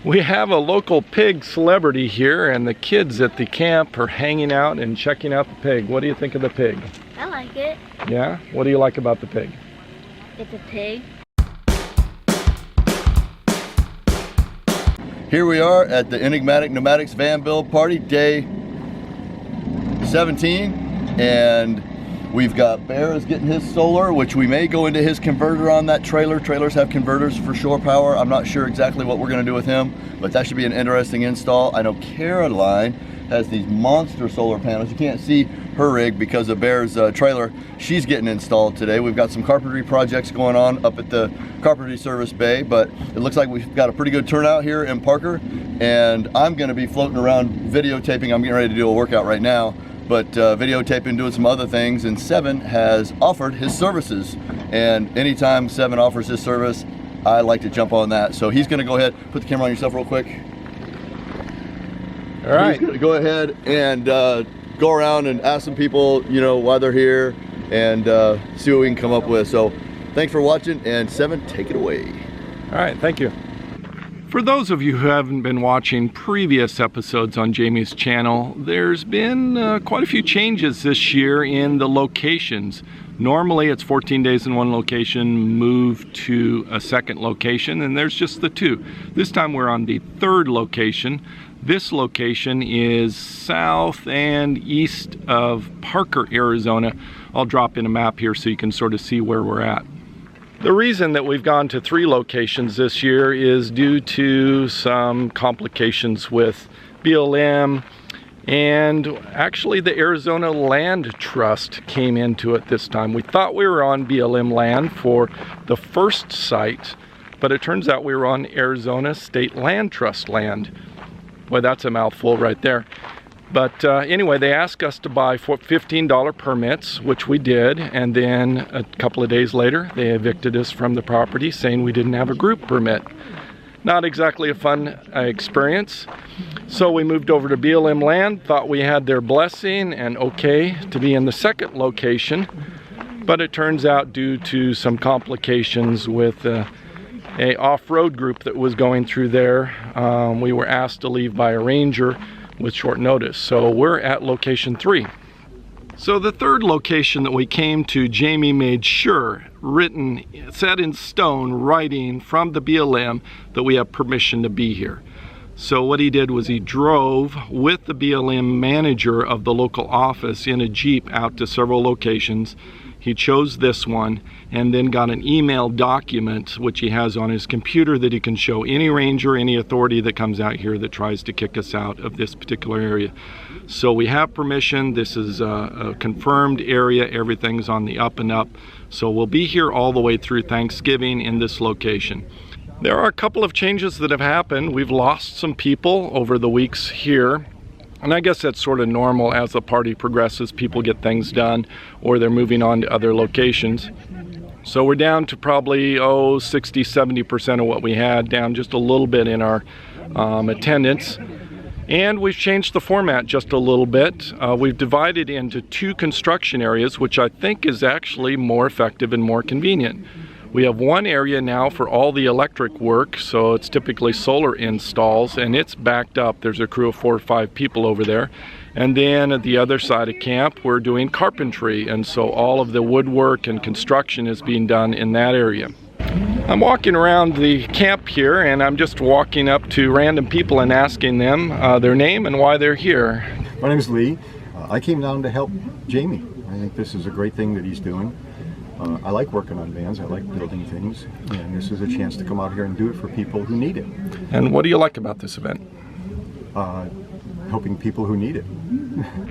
We have a local pig celebrity here, and the kids at the camp are hanging out and checking out the pig. What do you think of the pig? I like it. Yeah? What do you like about the pig? It's a pig. Here we are at the Enigmatic Pneumatics van build party, day 17, and we've got Bear is getting his solar, which we may go into his converter on that trailer. Trailers have converters for shore power. I'm not sure exactly what we're going to do with him, but that should be an interesting install. I know Caroline has these monster solar panels. You can't see her rig because of Bear's trailer. She's getting installed today. We've got some carpentry projects going on up at the Carpentry Service Bay, but it looks like we've got a pretty good turnout here in Parker, and I'm going to be floating around videotaping. I'm getting ready to do a workout right now, but videotaping, doing some other things, and Seven has offered his services, and anytime Seven offers his service, I like to jump on that. So he's going to go ahead, put the camera on yourself real quick. All right. He's going to go ahead and go around and ask some people, you know, why they're here, and see what we can come up with. So thanks for watching, and Seven, take it away. All right, thank you. For those of you who haven't been watching previous episodes on Jamie's channel, there's been quite a few changes this year in the locations. Normally it's 14 days in one location, move to a second location, and there's just the two. This time we're on the third location. This location is south and east of Parker, Arizona. I'll drop in a map here so you can sort of see where we're at. The reason that we've gone to 3 locations this year is due to some complications with BLM, and actually the Arizona Land Trust came into it this time. We thought we were on BLM land for the first site, but it turns out we were on Arizona State Land Trust land. Boy, that's a mouthful right there. But anyway, they asked us to buy $15 permits, which we did, and then a couple of days later they evicted us from the property saying we didn't have a group permit. Not exactly a fun experience. So we moved over to BLM land, thought we had their blessing and okay to be in the second location, but it turns out due to some complications with a off-road group that was going through there, we were asked to leave by a ranger with short notice. So we're at location 3. So the third location that we came to, Jamie made sure, written, set in stone, writing from the BLM that we have permission to be here. So what he did was he drove with the BLM manager of the local office in a Jeep out to several locations. He chose this one and then got an email document which he has on his computer that he can show any ranger, any authority that comes out here that tries to kick us out of this particular area. So we have permission. This is a confirmed area. Everything's on the up and up. So we'll be here all the way through Thanksgiving in this location. There are a couple of changes that have happened. We've lost some people over the weeks here. And I guess that's sort of normal as the party progresses. People get things done or they're moving on to other locations. So we're down to probably, 60-70% of what we had, down just a little bit in our attendance. And we've changed the format just a little bit. We've divided into 2 construction areas, which I think is actually more effective and more convenient. We have one area now for all the electric work, so it's typically solar installs, and it's backed up. There's a crew of 4 or 5 people over there. And then at the other side of camp, we're doing carpentry, and so all of the woodwork and construction is being done in that area. I'm walking around the camp here, and I'm just walking up to random people and asking them their name and why they're here. My name is Lee. I came down to help Jamie. I think this is a great thing that he's doing. I like working on vans, I like building things, and this is a chance to come out here and do it for people who need it. And what do you like about this event? Helping people who need it.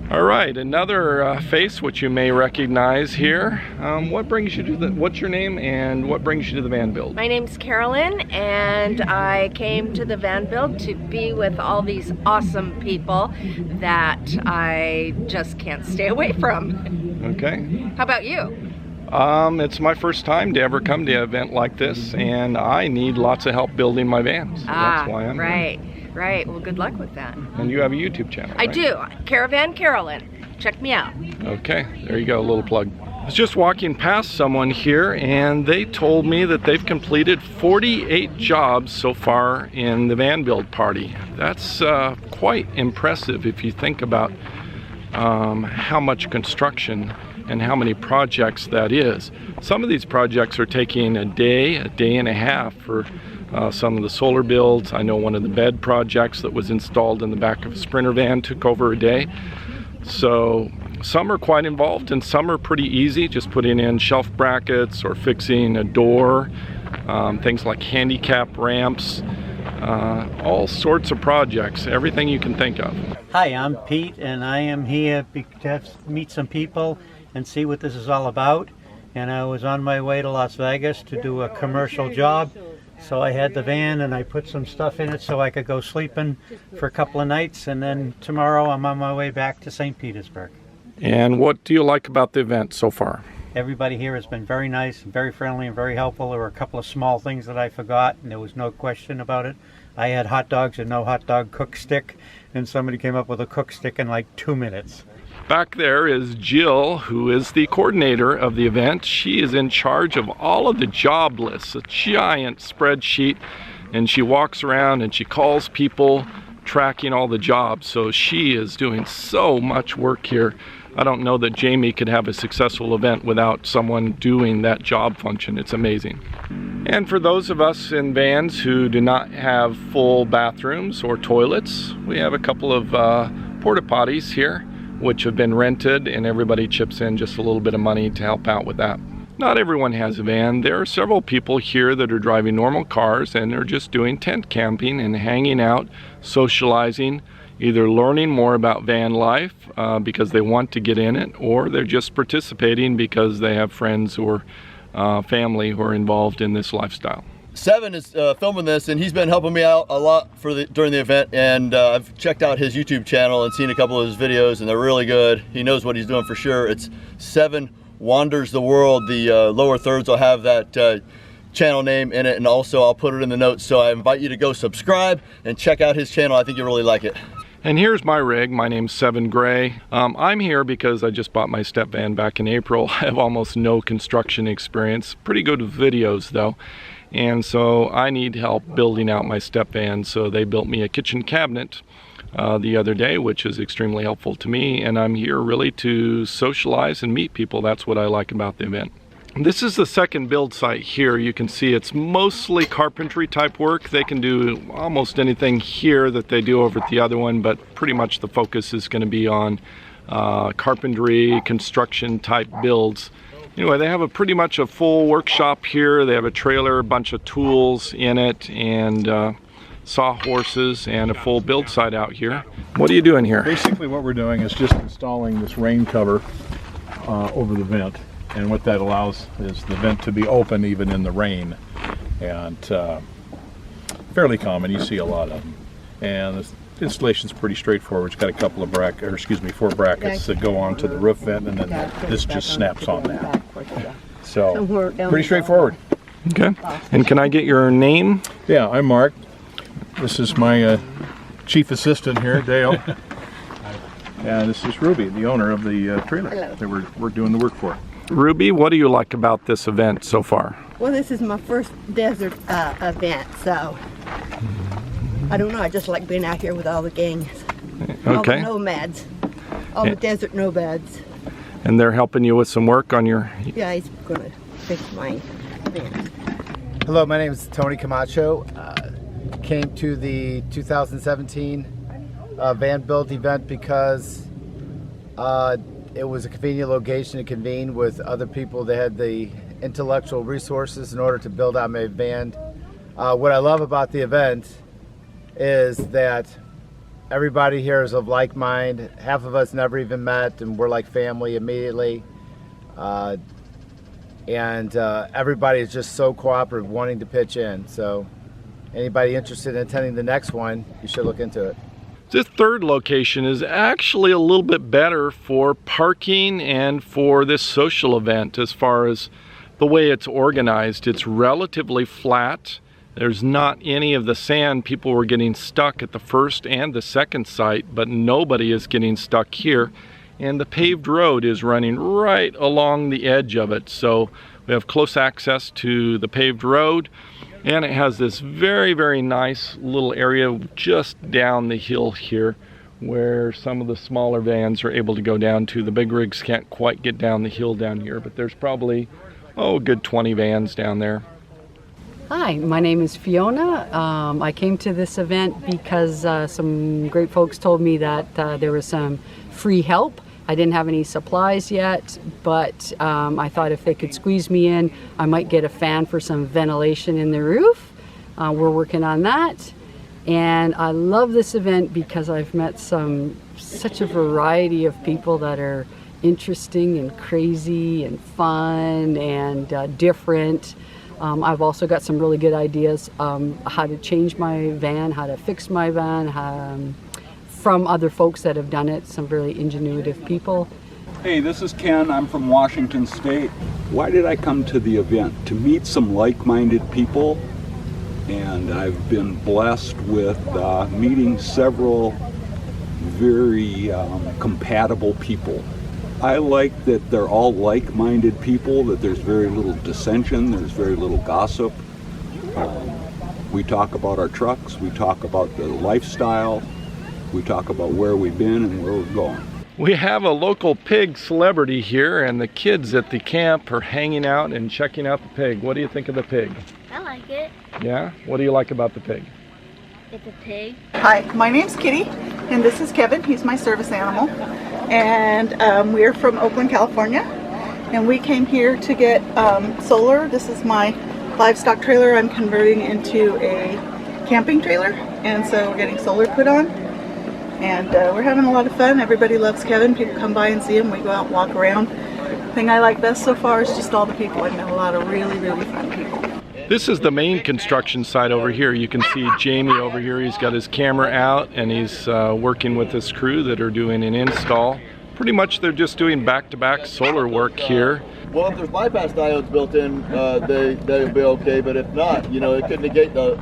All right, another face which you may recognize here. What brings you to what's your name and what brings you to the van build? My name's Carolyn, and I came to the van build to be with all these awesome people that I just can't stay away from. Okay. How about you? It's my first time to ever come to an event like this, and I need lots of help building my vans. So that's why I'm right, here. Right. Well, good luck with that. And you have a YouTube channel, I right? do. Caravan Carolyn. Check me out. Okay, there you go, a little plug. I was just walking past someone here and they told me that they've completed 48 jobs so far in the van build party. That's quite impressive if you think about how much construction and how many projects that is. Some of these projects are taking a day and a half for some of the solar builds. I know one of the bed projects that was installed in the back of a Sprinter van took over a day. So some are quite involved and some are pretty easy, just putting in shelf brackets or fixing a door, things like handicap ramps, all sorts of projects, everything you can think of. Hi, I'm Pete and I am here to meet some people and see what this is all about. And I was on my way to Las Vegas to do a commercial job. So I had the van and I put some stuff in it so I could go sleeping for a couple of nights, and then tomorrow I'm on my way back to St. Petersburg. And what do you like about the event so far? Everybody here has been very nice, very friendly, and very helpful. There were a couple of small things that I forgot, and there was no question about it. I had hot dogs and no hot dog cook stick, and somebody came up with a cook stick in like 2 minutes. Back there is Jill, who is the coordinator of the event. She is in charge of all of the job lists, a giant spreadsheet, and she walks around and she calls people, tracking all the jobs. So she is doing so much work here. I don't know that Jamie could have a successful event without someone doing that job function. It's amazing. And for those of us in vans who do not have full bathrooms or toilets, we have a couple of porta potties here, which have been rented, and everybody chips in just a little bit of money to help out with that. Not everyone has a van. There are several people here that are driving normal cars and they're just doing tent camping and hanging out, socializing, either learning more about van life because they want to get in it, or they're just participating because they have friends or family who are involved in this lifestyle. Seven is filming this, and he's been helping me out a lot during the event, and I've checked out his YouTube channel and seen a couple of his videos, and they're really good. He knows what he's doing for sure. It's Seven Wanders the World. The lower thirds will have that channel name in it, and also I'll put it in the notes, so I invite you to go subscribe and check out his channel. I think you'll really like it. And here's my rig. My name's Seven Gray. I'm here because I just bought my step van back in April. I have almost no construction experience. Pretty good with videos though. And so I need help building out my step van. So they built me a kitchen cabinet the other day, which is extremely helpful to me. And I'm here really to socialize and meet people. That's what I like about the event. This is the second build site here. You can see it's mostly carpentry type work. They can do almost anything here that they do over at the other one, but pretty much the focus is going to be on carpentry, construction type builds. Anyway, they have pretty much a full workshop here. They have a trailer, a bunch of tools in it, and sawhorses, and a full build site out here. What are you doing here? Basically what we're doing is just installing this rain cover over the vent. And what that allows is the vent to be open even in the rain. And fairly common, you see a lot of them. And the installation's pretty straightforward. It's got a couple of 4 brackets that go onto the roof vent, and then this just snaps on that. So, pretty straightforward. Okay. And can I get your name? Yeah, I'm Mark. This is my chief assistant here, Dale. And this is Ruby, the owner of the trailer that we're doing the work for. Ruby, what do you like about this event so far? Well, this is my first desert event, so I don't know, I just like being out here with all the gangs. All the nomads, all the desert nomads. And they're helping you with some work on your... Yeah, he's gonna fix my van. Hello, my name is Tony Camacho. Came to the 2017 van build event because it was a convenient location to convene with other people that had the intellectual resources in order to build out my van. What I love about the event is that everybody here is of like mind. Half of us never even met, and we're like family immediately. And everybody is just so cooperative, wanting to pitch in. So anybody interested in attending the next one, you should look into it. This third location is actually a little bit better for parking and for this social event as far as the way it's organized. It's relatively flat. There's not any of the sand. People were getting stuck at the first and the second site, but nobody is getting stuck here. and the paved road is running right along the edge of it. So we have close access to the paved road, and it has this very, very nice little area just down the hill here where some of the smaller vans are able to go down to. The big rigs can't quite get down the hill down here, but there's probably, a good 20 vans down there. Hi, my name is Fiona. I came to this event because some great folks told me that there was some free help. I didn't have any supplies yet, but I thought if they could squeeze me in, I might get a fan for some ventilation in the roof. We're working on that. And I love this event because I've met such a variety of people that are interesting and crazy and fun and different. I've also got some really good ideas how to change my van, how to fix my van, from other folks that have done it, some really ingenuitive people. Hey, this is Ken. I'm from Washington State. Why did I come to the event? To meet some like-minded people, and I've been blessed with meeting several very compatible people. I like that they're all like-minded people, that there's very little dissension, there's very little gossip. We talk about our trucks, we talk about the lifestyle, we talk about where we've been and where we're going. We have a local pig celebrity here, and the kids at the camp are hanging out and checking out the pig. What do you think of the pig? I like it. Yeah? What do you like about the pig? It's a pig. Hi, my name's Kitty, and this is Kevin. He's my service animal. And we're from Oakland, California. And we came here to get solar. This is my livestock trailer I'm converting into a camping trailer. And so we're getting solar put on. And we're having a lot of fun. Everybody loves Kevin. People come by and see him. We go out and walk around. The thing I like best so far is just all the people. I've met a lot of really, really fun people. This is the main construction site over here. You can see Jamie over here. He's got his camera out and he's working with this crew that are doing an install. Pretty much they're just doing back-to-back solar work here. Well, if there's bypass diodes built in, they'll be okay, but if not, it could negate a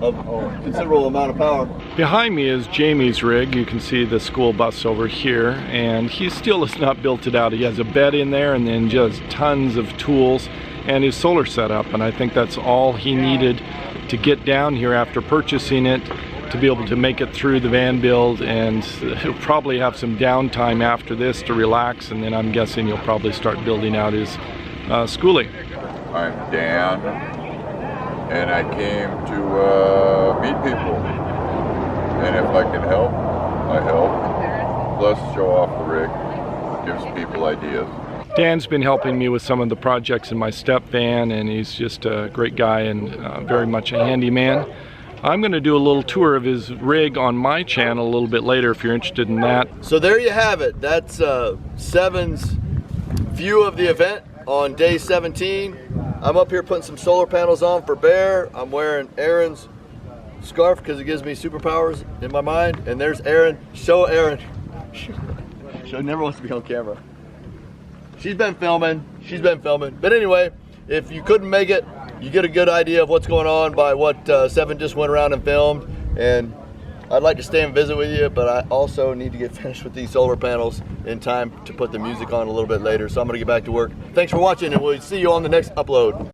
considerable amount of power. Behind me is Jamie's rig. You can see the school bus over here, and he still has not built it out. He has a bed in there and then just tons of tools and his solar setup, and I think that's all he needed to get down here after purchasing it, to be able to make it through the van build. And he'll probably have some downtime after this to relax, and then I'm guessing he'll probably start building out his schooling. I'm Dan, and I came to meet people, and if I can help, I help. Plus show off the rig, gives people ideas. Dan's been helping me with some of the projects in my step van, and he's just a great guy and very much a handyman. I'm going to do a little tour of his rig on my channel a little bit later if you're interested in that. So there you have it. That's Seven's view of the event on day 17. I'm up here putting some solar panels on for Bear. I'm wearing Aaron's scarf because it gives me superpowers in my mind. And there's Aaron. Show Aaron. She never wants to be on camera. She's been filming. But anyway, if you couldn't make it, you get a good idea of what's going on by what Seven just went around and filmed. And I'd like to stay and visit with you, but I also need to get finished with these solar panels in time to put the music on a little bit later. So I'm going to get back to work. Thanks for watching, and we'll see you on the next upload.